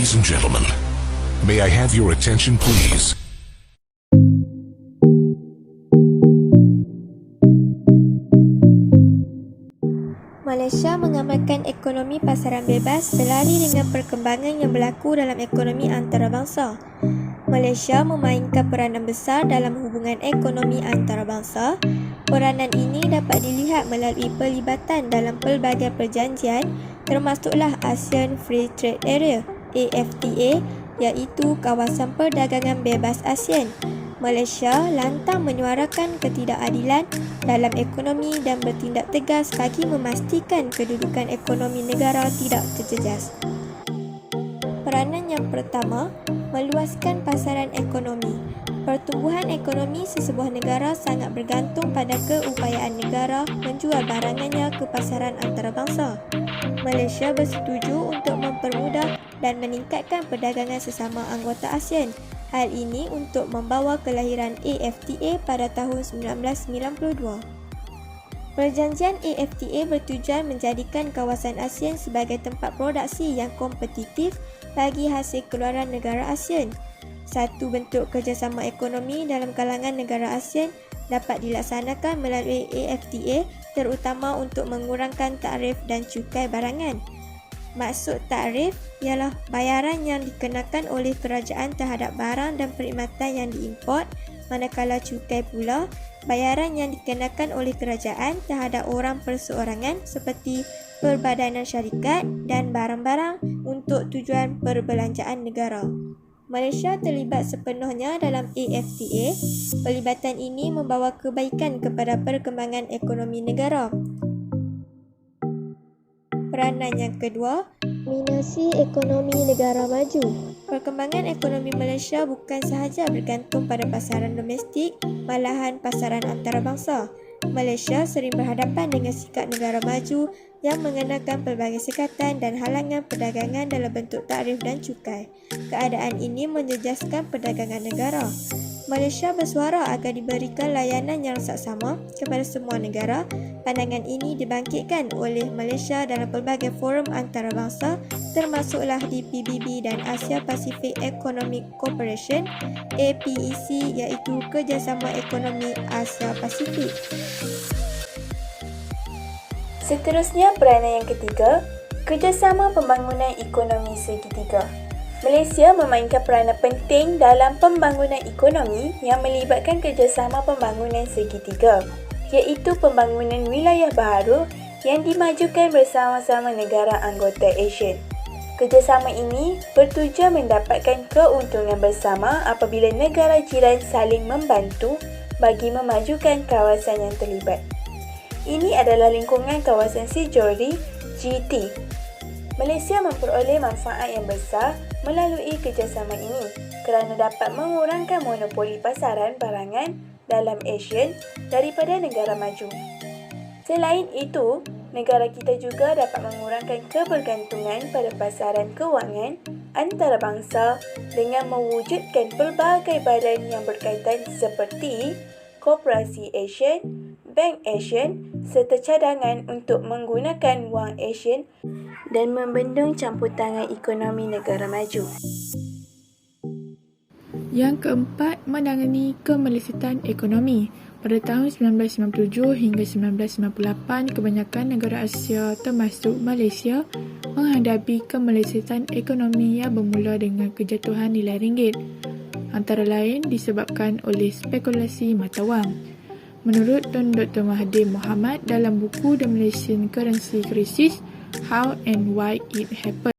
Ladies and gentlemen, may I have your attention please? Malaysia mengamalkan ekonomi pasaran bebas selari dengan perkembangan yang berlaku dalam ekonomi antarabangsa. Malaysia memainkan peranan besar dalam hubungan ekonomi antarabangsa. Peranan ini dapat dilihat melalui pelibatan dalam pelbagai perjanjian termasuklah ASEAN Free Trade Area (AFTA) iaitu kawasan perdagangan bebas ASEAN. Malaysia lantang menyuarakan ketidakadilan dalam ekonomi dan bertindak tegas bagi memastikan kedudukan ekonomi negara tidak terjejas. Peranan yang pertama, meluaskan pasaran ekonomi. Pertumbuhan ekonomi sesebuah negara sangat bergantung pada keupayaan negara menjual barangannya ke pasaran antarabangsa. Malaysia bersetuju untuk mempermudah dan meningkatkan perdagangan sesama anggota ASEAN. Hal ini untuk membawa kelahiran AFTA pada tahun 1992. Perjanjian AFTA bertujuan menjadikan kawasan ASEAN sebagai tempat produksi yang kompetitif bagi hasil keluaran negara ASEAN. Satu bentuk kerjasama ekonomi dalam kalangan negara ASEAN dapat dilaksanakan melalui AFTA terutama untuk mengurangkan tarif dan cukai barangan. Maksud tarif ialah bayaran yang dikenakan oleh kerajaan terhadap barang dan perkhidmatan yang diimport, manakala cukai pula bayaran yang dikenakan oleh kerajaan terhadap orang perseorangan seperti perbadanan syarikat dan barang-barang untuk tujuan perbelanjaan negara. Malaysia terlibat sepenuhnya dalam AFTA. Pelibatan ini membawa kebaikan kepada perkembangan ekonomi negara. Peranan yang kedua, minasi ekonomi negara maju. Perkembangan ekonomi Malaysia bukan sahaja bergantung pada pasaran domestik, malahan pasaran antarabangsa. Malaysia sering berhadapan dengan sikap negara maju yang mengenakan pelbagai sekatan dan halangan perdagangan dalam bentuk tarif dan cukai. Keadaan ini menjejaskan perdagangan negara. Malaysia bersuara agar diberikan layanan yang saksama kepada semua negara. Pandangan ini dibangkitkan oleh Malaysia dalam pelbagai forum antarabangsa termasuklah di PBB dan Asia Pacific Economic Cooperation APEC iaitu Kerjasama Ekonomi Asia Pasifik. Seterusnya peranan yang ketiga, kerjasama pembangunan ekonomi segitiga. Malaysia memainkan peranan penting dalam pembangunan ekonomi yang melibatkan kerjasama pembangunan segitiga, iaitu pembangunan wilayah baharu yang dimajukan bersama-sama negara anggota ASEAN. Kerjasama ini bertujuan mendapatkan keuntungan bersama apabila negara jiran saling membantu bagi memajukan kawasan yang terlibat. Ini adalah lingkungan kawasan Sijori GT. Malaysia memperoleh manfaat yang besar melalui kerjasama ini kerana dapat mengurangkan monopoli pasaran barangan dalam ASEAN daripada negara maju. Selain itu, negara kita juga dapat mengurangkan kebergantungan pada pasaran kewangan antarabangsa dengan mewujudkan pelbagai badan yang berkaitan seperti Koperasi ASEAN, Bank ASEAN serta cadangan untuk menggunakan wang ASEAN dan membendung campur tangan ekonomi negara maju. Yang keempat, menangani kemelesetan ekonomi. Pada tahun 1997 hingga 1998, kebanyakan negara Asia termasuk Malaysia menghadapi kemelesetan ekonomi yang bermula dengan kejatuhan nilai ringgit, antara lain disebabkan oleh spekulasi mata wang. Menurut Tun Dr. Mahathir Mohamad dalam buku The Malaysian Currency Crisis, How and Why It Happened,